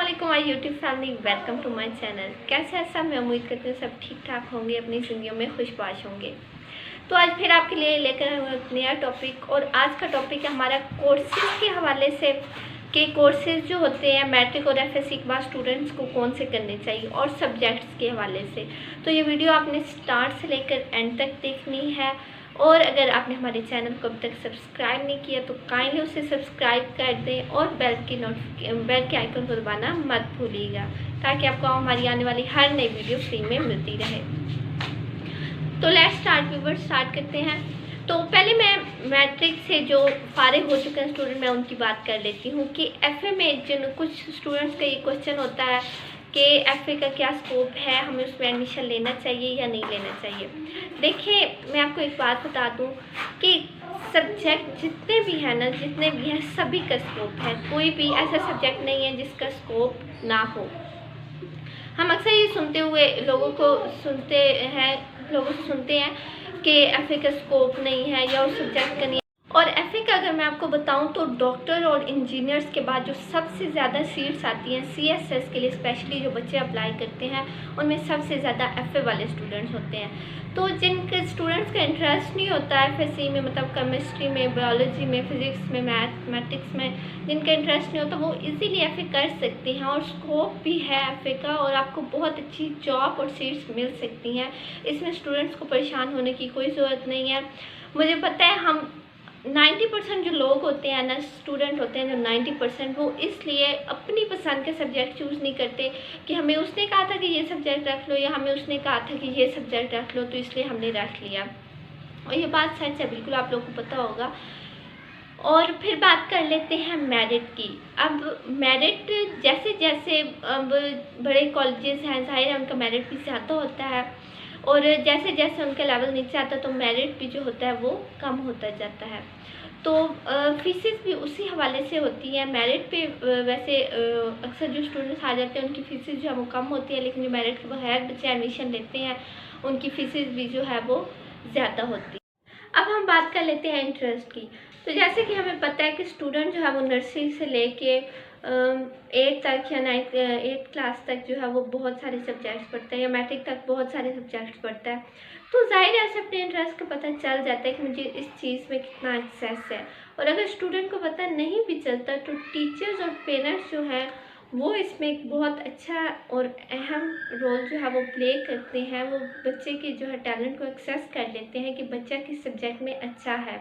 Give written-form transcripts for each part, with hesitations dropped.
अस्सलामुअलैकुम my YouTube family, welcome to my channel. कैसे हैं सब? मैं उम्मीद करती हूँ सब ठीक ठाक होंगे, अपनी ज़िंदगी में खुशबाश होंगे। तो आज फिर आपके लिए लेकर आए एक नया टॉपिक, और आज का टॉपिक है हमारा कोर्सेज के हवाले से कि कोर्सेज जो होते हैं मैट्रिक और एफएससी के बाद स्टूडेंट्स को कौन से करने चाहिए, और सब्जेक्ट्स के हवाले से। तो ये वीडियो आपने स्टार्ट से लेकर एंड तक देखनी है, और अगर आपने हमारे चैनल को अब तक सब्सक्राइब नहीं किया तो काइंडली उसे सब्सक्राइब कर दें और बेल के आइकन को दबाना मत भूलिएगा, ताकि आपको हमारी आने वाली हर नई वीडियो फ्री में मिलती रहे। तो लेट्स स्टार्ट व्यूअर्स, स्टार्ट करते हैं। तो पहले मैं मैट्रिक से जो फारिग हो चुके हैं स्टूडेंट, मैं उनकी बात कर लेती हूँ कि एफए में जिन कुछ स्टूडेंट्स का ये क्वेश्चन होता है कि एफए का क्या स्कोप है, हमें उसमें एडमिशन लेना चाहिए या नहीं लेना चाहिए। देखिए, मैं आपको एक बात बता दूं कि सब्जेक्ट जितने भी हैं ना, जितने भी हैं, सभी का स्कोप है। कोई भी ऐसा सब्जेक्ट नहीं है जिसका स्कोप ना हो। हम अक्सर ये लोगों से सुनते हैं कि एफए का स्कोप नहीं है या उस सब्जेक्ट का नहीं है। और एफए का अगर मैं आपको बताऊं तो डॉक्टर और इंजीनियर्स के बाद जो सबसे ज़्यादा सीट्स आती हैं सीएसएस के लिए, स्पेशली जो बच्चे अप्लाई करते हैं, उनमें सबसे ज़्यादा एफए वाले स्टूडेंट्स होते हैं। तो जिनके स्टूडेंट्स का इंटरेस्ट नहीं होता है एफएससी में, मतलब केमिस्ट्री में, बायोलॉजी में, फिज़िक्स में, मैथमेटिक्स में, जिनका इंटरेस्ट नहीं होता वो इजीली एफए कर सकते हैं, और स्कोप भी है एफए का, और आपको बहुत अच्छी जॉब और सीट्स मिल सकती हैं। इसमें स्टूडेंट्स को परेशान होने की कोई ज़रूरत नहीं है। मुझे पता है हम 90% जो लोग होते हैं ना, स्टूडेंट होते हैं जो 90%, वो इसलिए अपनी पसंद के सब्जेक्ट चूज़ नहीं करते कि हमें उसने कहा था कि ये सब्जेक्ट रख लो, या हमें उसने कहा था कि ये सब्जेक्ट रख लो, तो इसलिए हमने रख लिया। और ये बात सच है, बिल्कुल आप लोगों को पता होगा। और फिर बात कर लेते हैं मेरिट की। अब मेरिट जैसे जैसे अब बड़े कॉलेजेस हैं, जाहिर है उनका मेरिट भी ज़्यादा होता है, और जैसे जैसे उनका लेवल नीचे आता है तो मेरिट भी जो होता है वो कम होता जाता है। तो फीसेस भी उसी हवाले से होती है। मेरिट पे वैसे अक्सर जो स्टूडेंट्स आ जाते हैं उनकी फीसेस जो है वो कम होती है, लेकिन जो मेरिट के बगैर बच्चे एडमिशन लेते हैं उनकी फीसेस भी जो है वो ज़्यादा होती है। अब हम बात कर लेते हैं इंटरेस्ट की। तो जैसे कि हमें पता है कि स्टूडेंट जो है वो नर्सरी से लेके 8 तक या 8 क्लास तक जो है वो बहुत सारे सब्जेक्ट्स पढ़ता है, या मैट्रिक तक बहुत सारे सब्जेक्ट्स पढ़ता है। तो जाहिर है ऐसे अपने इंटरेस्ट का पता चल जाता है कि मुझे इस चीज़ में कितना एक्सेस है। और अगर स्टूडेंट को पता नहीं भी चलता तो टीचर्स और पेरेंट्स जो हैं वो इसमें एक बहुत अच्छा और अहम रोल जो है वो प्ले करते हैं। वो बच्चे के जो है टैलेंट को एक्सेस कर लेते हैं कि बच्चा किस सब्जेक्ट में अच्छा है।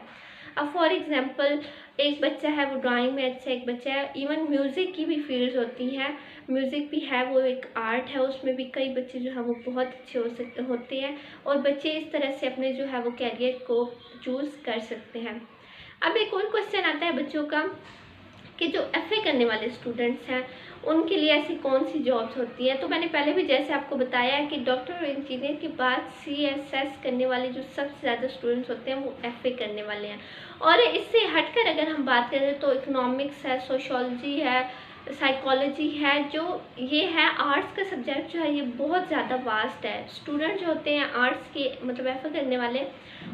अब फॉर एग्ज़ाम्पल एक बच्चा है वो ड्राइंग में अच्छा, एक बच्चा है, इवन म्यूज़िक की भी फील्ड्स होती हैं। म्यूज़िक भी है, वो एक आर्ट है, उसमें भी कई बच्चे जो है वो बहुत अच्छे होते हैं, और बच्चे इस तरह से अपने जो है वो कैरियर को चूज़ कर सकते हैं। अब एक और क्वेश्चन आता है बच्चों का कि जो एफए करने वाले स्टूडेंट्स हैं उनके लिए ऐसी कौन सी जॉब्स होती हैं। तो मैंने पहले भी जैसे आपको बताया है कि डॉक्टर और इंजीनियर के बाद सीएसएस करने वाले जो सबसे ज़्यादा स्टूडेंट्स होते हैं वो एफए करने वाले हैं। और इससे हटकर अगर हम बात करें तो इकोनॉमिक्स है, सोशियोलॉजी है, साइकोलॉजी है, जो ये है आर्ट्स का सब्जेक्ट जो है ये बहुत ज़्यादा वास्ट है। स्टूडेंट जो होते हैं आर्ट्स के, मतलब एफए करने वाले,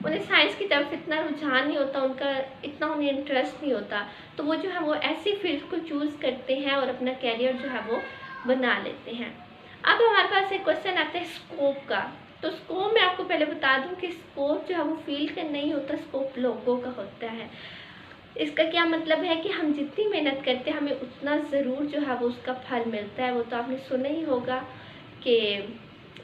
उन्हें साइंस की तरफ इतना रुझान नहीं होता, उनका इतना उन्हें इंटरेस्ट नहीं होता, तो वो जो है वो ऐसी फील्ड को चूज़ करते हैं और अपना कैरियर जो है वो बना लेते हैं। अब हमारे पास एक क्वेश्चन आता है स्कोप का। तो स्कोप मैं आपको पहले बता दूं कि स्कोप जो है वो फील्ड का नहीं होता, स्कोप लोगों का होता है। इसका क्या मतलब है कि हम जितनी मेहनत करते हैं हमें उतना ज़रूर जो है वो उसका फल मिलता है। वो तो आपने सुना ही होगा कि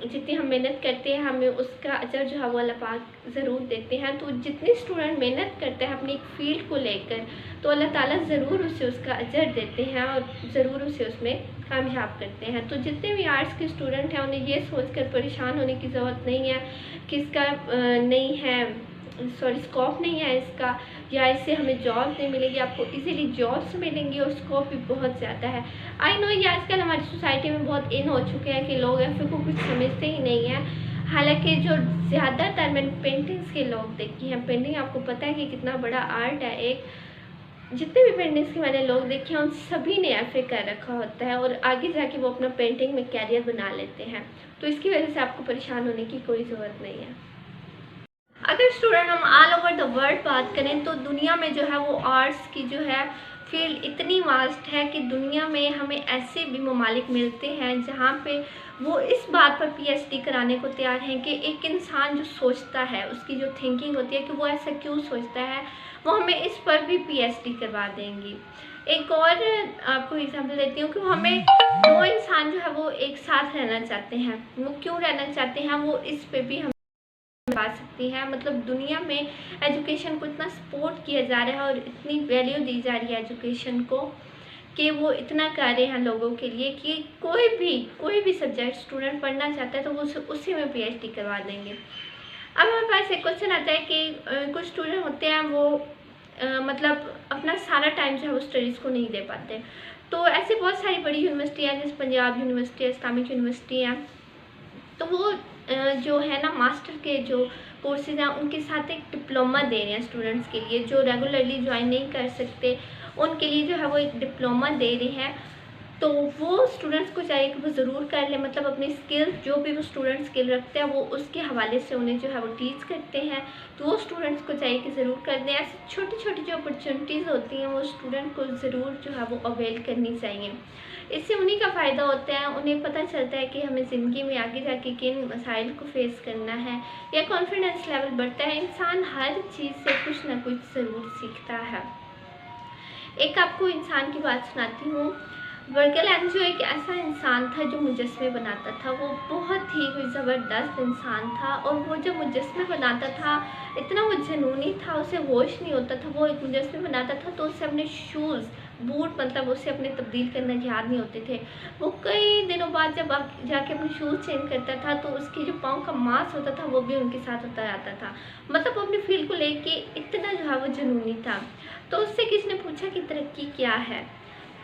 जितनी हम मेहनत करते हैं हमें उसका अजर जो है वो अल्लाह पाक ज़रूर देते हैं। तो जितने स्टूडेंट मेहनत करते हैं अपनी एक फील्ड को लेकर, तो अल्लाह ताला ज़रूर उसे उसका अजर देते हैं और ज़रूर उसे उसमें कामयाब करते हैं। तो जितने भी आर्ट्स के स्टूडेंट हैं उन्हें ये सोचकर परेशान होने की ज़रूरत नहीं है कि इसका स्कोप नहीं है इसका, या इससे हमें जॉब नहीं मिलेगी। आपको इजीली जॉब्स मिलेंगी और स्कोप भी बहुत ज़्यादा है। आई नो ये आजकल हमारी सोसाइटी में बहुत इन हो चुके हैं कि लोग एफए को कुछ समझते ही नहीं हैं। हालांकि जो ज़्यादातर मैंने पेंटिंग्स के लोग देखी हैं, पेंटिंग आपको पता है कि कितना बड़ा आर्ट है एक, जितने भी पेंटिंग्स के मैंने लोग देखे हैं उन सभी ने एफए कर रखा होता है, और आगे जाके वो अपना पेंटिंग में कैरियर बना लेते हैं। तो इसकी वजह से आपको परेशान होने की कोई ज़रूरत नहीं है। अगर स्टूडेंट हम ऑल ओवर द वर्ल्ड बात करें तो दुनिया में जो है वो आर्ट्स की जो है फील्ड इतनी वास्ट है कि दुनिया में हमें ऐसे भी ममालिक मिलते हैं जहाँ पे वो इस बात पर पीएचडी कराने को तैयार हैं कि एक इंसान जो सोचता है, उसकी जो थिंकिंग होती है कि वो ऐसा क्यों सोचता है, वो हमें इस पर भी पीएचडी करवा देंगी। एक और आपको एग्जांपल देती हूँ कि हमें दो इंसान जो है वो एक साथ रहना चाहते हैं, वो क्यों रहना चाहते हैं, वो इस पे भी हम पा सकती है। मतलब दुनिया में एजुकेशन को इतना सपोर्ट किया जा रहा है और इतनी वैल्यू दी जा रही है एजुकेशन को कि वो इतना कर रहे हैं लोगों के लिए कि कोई भी सब्जेक्ट स्टूडेंट पढ़ना चाहता है तो वो उसी में पीएचडी करवा देंगे। अब हमारे पास एक क्वेश्चन आता है कि कुछ स्टूडेंट होते हैं वो मतलब अपना सारा टाइम जो है वो स्टडीज़ को नहीं दे पाते। तो ऐसी बहुत सारी बड़ी यूनिवर्सिटी हैं जैसे पंजाब यूनिवर्सिटी है, इस्लामिक यूनिवर्सिटी है, तो वो जो है ना मास्टर के जो कोर्सेज हैं उनके साथ एक डिप्लोमा दे रहे हैं स्टूडेंट्स के लिए जो रेगुलरली ज्वाइन नहीं कर सकते, उनके लिए जो है वो एक डिप्लोमा दे रहे हैं। तो वो स्टूडेंट्स को चाहिए कि वो ज़रूर कर लें, मतलब अपनी स्किल्स जो भी वो स्टूडेंट स्किल रखते हैं वो उसके हवाले से उन्हें जो है वो टीच करते हैं। तो वो स्टूडेंट्स को चाहिए कि ज़रूर कर दें। ऐसी छोटी छोटी जो अपॉर्चुनिटीज़ होती हैं वो स्टूडेंट को ज़रूर जो है वो अवेल करनी चाहिए। इससे उन्हीं का फ़ायदा होता है, उन्हें पता चलता है कि हमें ज़िंदगी में आगे जाके किन मसाइल को फेस करना है, या कॉन्फिडेंस लेवल बढ़ता है। इंसान हर चीज़ से कुछ ना कुछ ज़रूर सीखता है। एक आपको इंसान की बात सुनाती हूँ। वर्गल एंजियो एक ऐसा इंसान था जो मुजस्मे बनाता था। वो बहुत ही कोई ज़बरदस्त इंसान था और वो जब मुजस्मे बनाता था इतना वो जुनूनी था, उसे होश नहीं होता था। वो एक मुजस्मे बनाता था तो उसे अपने शूज़ बूट मतलब उसे अपने तब्दील करना याद नहीं होते थे। वो कई दिनों बाद जब जाके अपने शूज़ चेंज करता था तो उसके जो पाँव का मांस होता था वो भी उनके साथ होता जाता था। मतलब वो अपनी फील्ड को लेके इतना जो है वो जुनूनी था। तो उससे किसी ने पूछा कि तरक्की क्या है,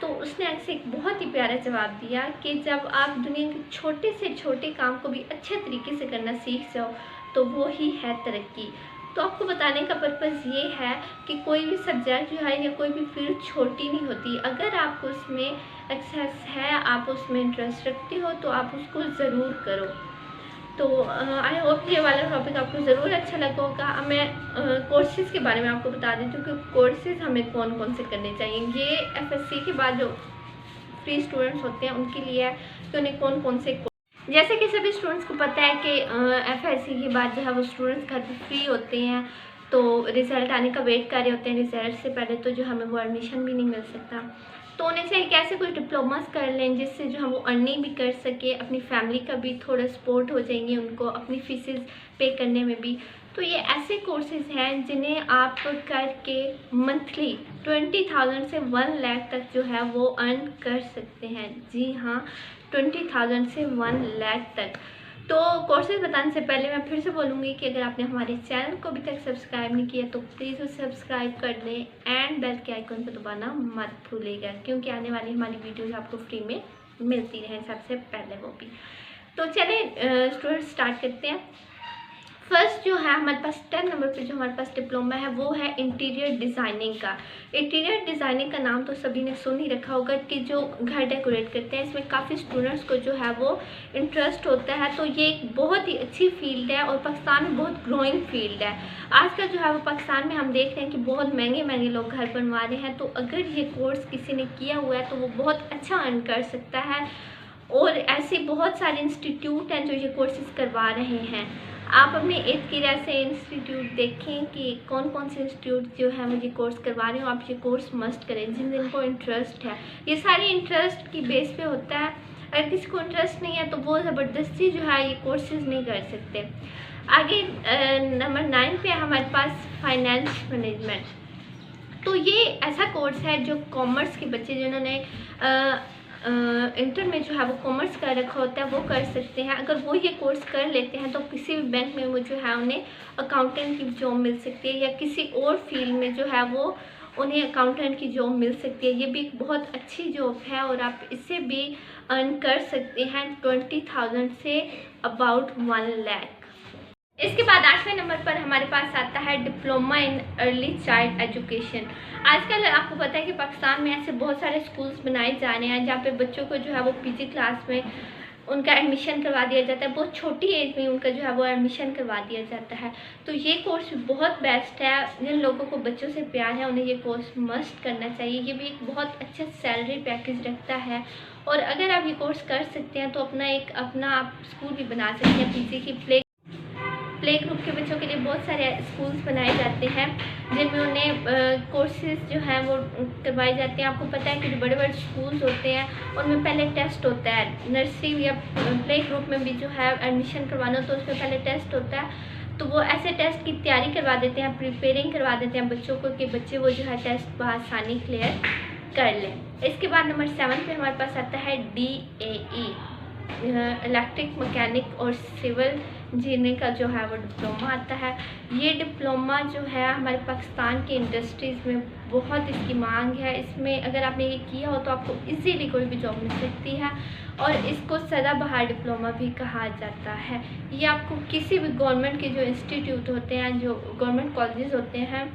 तो उसने ऐसे एक बहुत ही प्यारा जवाब दिया कि जब आप दुनिया के छोटे से छोटे काम को भी अच्छे तरीके से करना सीख जाओ तो वो ही है तरक्की। तो आपको बताने का पर्पज़ ये है कि कोई भी सब्जेक्ट जो है या कोई भी फील्ड छोटी नहीं होती। अगर आपको उसमें एक्सेस है, आप उसमें इंटरेस्ट रखते हो तो आप उसको ज़रूर करो। तो आई होप ये वाला टॉपिक आपको ज़रूर अच्छा लगा होगा। अब मैं कोर्सेज़ के बारे में आपको बता देती हूँ कि कोर्सेज़ हमें कौन कौन से करने चाहिए। ये एफएससी के बाद जो फ्री स्टूडेंट्स होते हैं उनके लिए है कि उन्हें कौन कौन से, जैसे कि सभी स्टूडेंट्स को पता है कि एफएससी के बाद जो है वो स्टूडेंट्स घर पर फ्री होते हैं, तो रिज़ल्ट आने का वेट कर रहे होते हैं। रिज़ल्ट से पहले तो जो हमें वो एडमिशन भी नहीं मिल सकता, तो उन्हें चाहिए कि ऐसे कुछ डिप्लोमास कर लें जिससे जो हम वो अर्निंग भी कर सके, अपनी फैमिली का भी थोड़ा सपोर्ट हो जाएंगे उनको अपनी फीसेस पे करने में भी। तो ये ऐसे कोर्सेज़ हैं जिन्हें आप करके मंथली 20,000 से 1 लाख तक जो है वो अर्न कर सकते हैं। जी हाँ, 20,000 से 1 लाख तक। तो कोर्सेज बताने से पहले मैं फिर से बोलूँगी कि अगर आपने हमारे चैनल को अभी तक सब्सक्राइब नहीं किया तो प्लीज़ उसे सब्सक्राइब कर दें एंड बेल के आइकन को दबाना मत भूलिएगा, क्योंकि आने वाली हमारी वीडियोज़ आपको फ्री में मिलती रहे सबसे पहले वो भी। तो चलिए स्टूडेंट स्टार्ट करते हैं। फर्स्ट जो है हमारे पास 10 नंबर पे जो हमारे पास डिप्लोमा है वो है इंटीरियर डिज़ाइनिंग का। इंटीरियर डिज़ाइनिंग का नाम तो सभी ने सुन ही रखा होगा कि जो घर डेकोरेट करते हैं, इसमें काफ़ी स्टूडेंट्स को जो है वो इंटरेस्ट होता है। तो ये एक बहुत ही अच्छी फील्ड है और पाकिस्तान में बहुत ग्रोइंग फील्ड है। आजकल जो है वो पाकिस्तान में हम देख रहे हैं कि बहुत महंगे महंगे लोग घर बनवा रहे हैं। तो अगर ये कोर्स किसी ने किया हुआ है तो वो बहुत अच्छा अर्न कर सकता है, और ऐसे बहुत सारे इंस्टीट्यूट हैं जो ये कोर्सेज़ करवा रहे हैं। आप अपने इर्द गिर्द ऐसे इंस्टीट्यूट देखें कि कौन कौन से इंस्टीट्यूट जो है मुझे कोर्स करवा रहे हो। आप ये कोर्स मस्ट करें जिनको इंटरेस्ट है। ये सारी इंटरेस्ट की बेस पे होता है। अगर किसी को इंटरेस्ट नहीं है तो वो ज़बरदस्ती जो है ये कोर्सेज़ नहीं कर सकते। आगे नंबर 9 पे हमारे पास फाइनेंस मैनेजमेंट। तो ये ऐसा कोर्स है जो कॉमर्स के बच्चे जिन्होंने इंटर में जो है वो कॉमर्स कर रखा होता है वो कर सकते हैं। अगर वो ये कोर्स कर लेते हैं तो किसी भी बैंक में वो जो है उन्हें अकाउंटेंट की जॉब मिल सकती है, या किसी और फील्ड में जो है वो उन्हें अकाउंटेंट की जॉब मिल सकती है। ये भी एक बहुत अच्छी जॉब है और आप इससे भी अर्न कर सकते हैं 20,000 से अबाउट 1 लाख। इसके बाद 8वें नंबर पर हमारे पास आता है diploma in early child education. आजकल आपको पता है कि पाकिस्तान में ऐसे बहुत सारे स्कूल्स बनाए जा रहे हैं जहाँ पे बच्चों को जो है वो पीजी क्लास में उनका एडमिशन करवा दिया जाता है, बहुत छोटी एज में उनका जो है वो एडमिशन करवा दिया जाता है। तो ये कोर्स बहुत बेस्ट है। जिन लोगों को बच्चों से प्यार है उन्हें ये कोर्स मस्ट करना चाहिए। ये भी एक बहुत अच्छा सैलरी पैकेज रखता है, और अगर आप ये कोर्स कर सकते हैं तो अपना आप स्कूल भी बना सकते हैं। पीछे की प्ले ग्रुप के बच्चों के लिए बहुत सारे स्कूल्स बनाए जाते हैं जिनमें उन्हें कोर्सेज जो हैं वो करवाए जाते हैं। आपको पता है कि जो बड़े बड़े स्कूल्स होते हैं उनमें पहले टेस्ट होता है। नर्सरी या प्ले ग्रुप में भी जो है एडमिशन करवाना तो उसमें पहले टेस्ट होता है। तो वो ऐसे टेस्ट की तैयारी करवा देते हैं, प्रिपेयरिंग करवा देते हैं बच्चों को कि बच्चे वो जो है टेस्ट बआसानी क्लियर कर लें। इसके बाद नंबर 7 पे हमारे पास आता है DAE, इलेक्ट्रिक मैकेनिक और सिविल इंजीनियरिंग का जो है वो डिप्लोमा आता है। ये डिप्लोमा जो है हमारे पाकिस्तान की इंडस्ट्रीज़ में बहुत इसकी मांग है। इसमें अगर आपने ये किया हो तो आपको इजीली कोई भी जॉब मिल सकती है, और इसको सदाबहार डिप्लोमा भी कहा जाता है। ये आपको किसी भी गवर्नमेंट के जो इंस्टीट्यूट होते हैं, जो गवर्नमेंट कॉलेजेस होते हैं,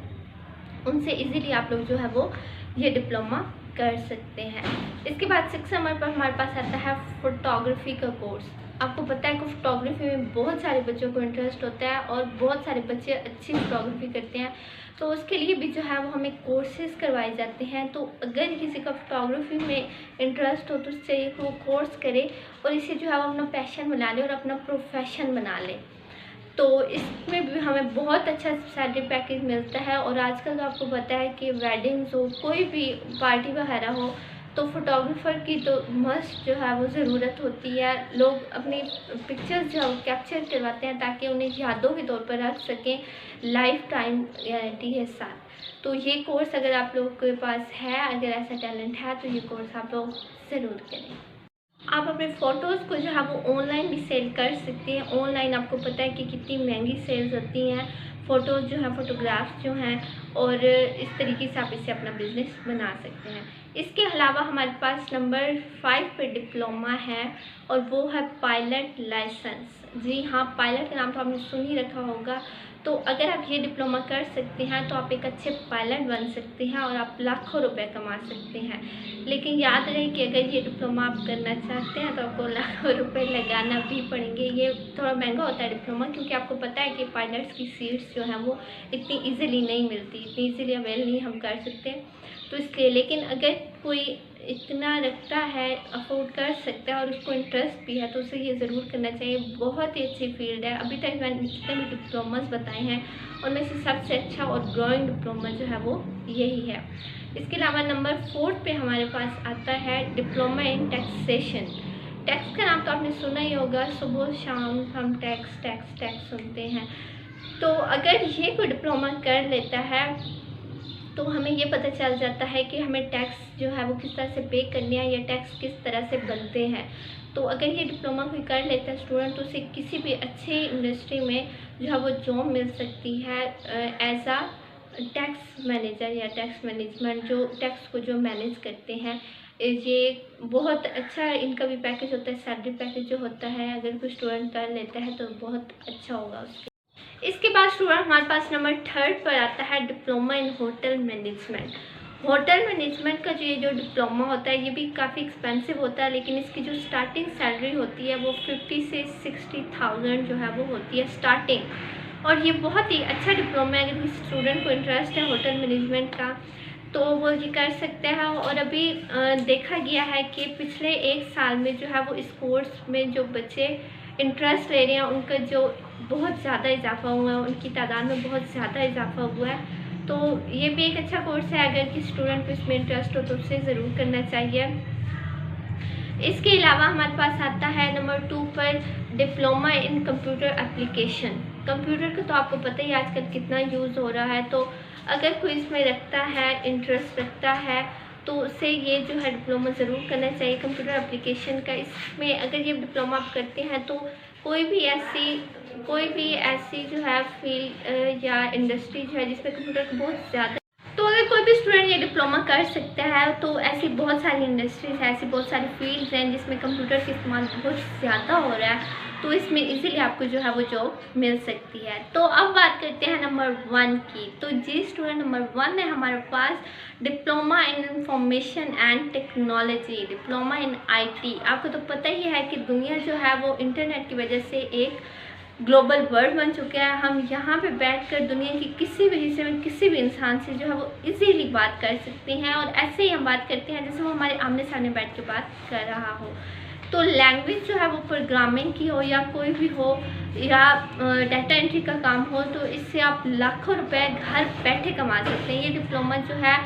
उनसे इजीली आप लोग जो है वो ये डिप्लोमा कर सकते हैं। इसके बाद 6 नंबर पर हमारे पास आता है फोटोग्राफी का कोर्स। आपको पता है कि फोटोग्राफी में बहुत सारे बच्चों को इंटरेस्ट होता है और बहुत सारे बच्चे अच्छी फोटोग्राफी करते हैं, तो उसके लिए भी जो है वो हमें कोर्सेज करवाए जाते हैं। तो अगर किसी का फोटोग्राफी में इंटरेस्ट हो तो उससे वो कोर्स करे और इसे जो है वो अपना पैशन बना ले और अपना प्रोफेशन बना ले। तो इसमें भी हमें बहुत अच्छा सैलरी पैकेज मिलता है। और आजकल तो आपको पता है कि वेडिंग्स हो, कोई भी पार्टी वगैरह हो, तो फोटोग्राफर की तो मस्ट जो है वो ज़रूरत होती है। लोग अपनी पिक्चर्स जो है वो कैप्चर करवाते हैं ताकि उन्हें यादों के तौर पर रख सकें, लाइफ टाइम गारंटी के साथ। तो ये कोर्स अगर आप लोगों के पास है, अगर ऐसा टैलेंट है, तो ये कोर्स आप लोग ज़रूर करें। आप अपने फ़ोटोज़ को जो है वो ऑनलाइन भी सेल कर सकते हैं। ऑनलाइन आपको पता है कि कितनी महंगी सेल्स होती हैं फ़ोटोज़ जो हैं, फ़ोटोग्राफ्स जो हैं, और इस तरीके से आप इससे अपना बिज़नेस बना सकते हैं। इसके अलावा हमारे पास नंबर 5 पे डिप्लोमा है और वो है पायलट लाइसेंस। जी हाँ, पायलट का नाम तो आपने सुन ही रखा होगा। तो अगर आप ये डिप्लोमा कर सकते हैं तो आप एक अच्छे पायलट बन सकते हैं और आप लाखों रुपए कमा सकते हैं। लेकिन याद रहे कि अगर ये डिप्लोमा आप करना चाहते हैं तो आपको लाखों रुपए लगाना भी पड़ेंगे। ये थोड़ा महंगा होता है डिप्लोमा, क्योंकि आपको पता है कि पायलट्स की सीट्स जो हैं वो इतनी ईजिली नहीं मिलती, इतनी ईजिली अवेल नहीं हम कर सकते, तो इसलिए। लेकिन अगर कोई इतना रखता है, अफोर्ड कर सकता है और उसको इंटरेस्ट भी है, तो उसे ये ज़रूर करना चाहिए। बहुत ही अच्छी फील्ड है। अभी तक मैंने जितने भी डिप्लोमास बताए हैं उनमें से सबसे अच्छा और ग्रोइंग डिप्लोमा जो है वो यही है। इसके अलावा नंबर 4 पे हमारे पास आता है डिप्लोमा इन टैक्सेशन। टैक्स का नाम तो आपने सुना ही होगा, सुबह शाम हम टैक्स सुनते हैं। तो अगर ये कोई डिप्लोमा कर लेता है तो हमें ये पता चल जाता है कि हमें टैक्स जो है वो किस तरह से पे करने हैं या टैक्स किस तरह से बनते हैं। तो अगर ये डिप्लोमा कोई कर लेता है स्टूडेंट, तो उसे किसी भी अच्छी इंडस्ट्री में जो है वो जॉब मिल सकती है एज आ टैक्स मैनेजर या टैक्स मैनेजमेंट, जो टैक्स को जो मैनेज करते हैं। ये बहुत अच्छा इनका भी पैकेज होता है, सैलरी पैकेज जो होता है, अगर कोई स्टूडेंट कर लेता है तो बहुत अच्छा होगा उसके। इसके बाद स्टूडेंट हमारे पास नंबर 3 पर आता है diploma in hotel management. Hotel management का जो डिप्लोमा होता है ये भी काफ़ी एक्सपेंसिव होता है, लेकिन इसकी जो स्टार्टिंग सैलरी होती है वो 50 से 60,000 जो है वो होती है स्टार्टिंग। और ये बहुत ही अच्छा डिप्लोमा है। अगर किसी स्टूडेंट को इंटरेस्ट है होटल मैनेजमेंट का तो वो ये कर सकते हैं। और अभी देखा गया है कि पिछले 1 साल में जो है वो इस कोर्स में जो बच्चे इंटरेस्ट ले रहे हैं उनका जो बहुत ज़्यादा इजाफा हुआ है, उनकी तादाद में बहुत ज़्यादा इजाफा हुआ है। तो ये भी एक अच्छा कोर्स है। अगर किसी स्टूडेंट को इसमें इंटरेस्ट हो तो उसे ज़रूर करना चाहिए। इसके अलावा हमारे पास आता है नंबर 2 पर diploma in computer application. Computer का तो आपको पता ही आजकल कितना यूज़ हो रहा है, तो अगर कोई इसमें रखता है, इंटरेस्ट रखता है, तो उसे ये जो है डिप्लोमा ज़रूर करना चाहिए कंप्यूटर एप्लीकेशन का। इसमें अगर ये डिप्लोमा आप करते हैं तो कोई भी ऐसी जो है फील्ड या इंडस्ट्री जो है जिसमें कंप्यूटर का बहुत ज़्यादा, तो अगर कोई भी स्टूडेंट ये डिप्लोमा कर सकता है। तो ऐसी बहुत सारी इंडस्ट्रीज़ हैं, ऐसी बहुत सारी फील्ड्स हैं जिसमें कंप्यूटर का इस्तेमाल बहुत ज़्यादा हो रहा है, तो इसमें इजीली आपको जो है वो जॉब मिल सकती है। तो अब बात करते हैं नंबर 1 की। तो जी स्टूडेंट, नंबर 1 है हमारे पास diploma in information and technology, diploma in IT. आपको तो पता ही है कि दुनिया जो है वो इंटरनेट की वजह से एक ग्लोबल वर्ल्ड बन चुका है। हम यहाँ पे बैठकर दुनिया की किसी भी हिस्से में किसी भी इंसान से जो है वो इजीली बात कर सकते हैं, और ऐसे ही हम बात करते हैं जैसे वो हमारे आमने सामने बैठ के बात कर रहा हो। तो लैंग्वेज जो है वो प्रोग्रामिंग की हो या कोई भी हो, या डाटा एंट्री का काम हो, तो इससे आप लाखों रुपए घर बैठे कमा सकते हैं। ये डिप्लोमा जो है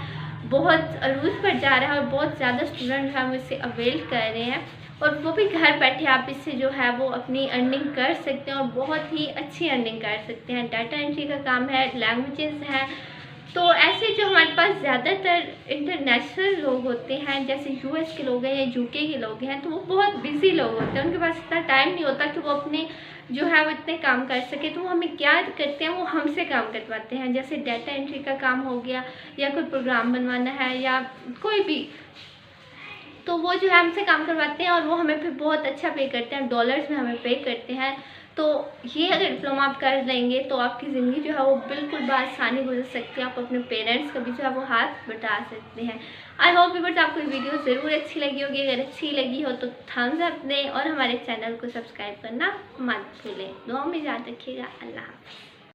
बहुत अरूज पर जा रहा है और बहुत ज़्यादा स्टूडेंट जो है वो इससे अवेल कर रहे हैं, और वो भी घर बैठे आप इससे जो है वो अपनी अर्निंग कर सकते हैं और बहुत ही अच्छी अर्निंग कर सकते हैं। डाटा एंट्री का काम है, लैंग्वेजेस हैं। तो ऐसे जो हमारे पास ज़्यादातर इंटरनेशनल लोग होते हैं, जैसे यूएस के लोग हैं या यूके के लोग हैं, तो वो बहुत बिजी लोग होते हैं, उनके पास इतना टाइम नहीं होता कि वो अपने जो है वो इतने काम कर सके। तो वो हमें क्या करते हैं, वो हमसे काम करवाते हैं, जैसे डाटा एंट्री का काम हो गया या कोई प्रोग्राम बनवाना है या कोई भी, तो वो जो है हमसे काम करवाते हैं और वो हमें फिर बहुत अच्छा पे करते हैं, डॉलर्स में हमें पे करते हैं। तो ये अगर डिप्लोमा आप कर लेंगे तो आपकी ज़िंदगी जो है वो बिल्कुल बआसानी गुजर सकती है। आप अपने पेरेंट्स का भी जो है वो हाथ बटा सकते हैं। आई होप व्यूअर्स आपको ये वीडियो ज़रूर अच्छी लगी होगी। अगर अच्छी लगी हो तो थम्स अप दें और हमारे चैनल को सब्सक्राइब करना मत भूलें। दुआ में याद रखिएगा। अल्लाह हाफ़िज़।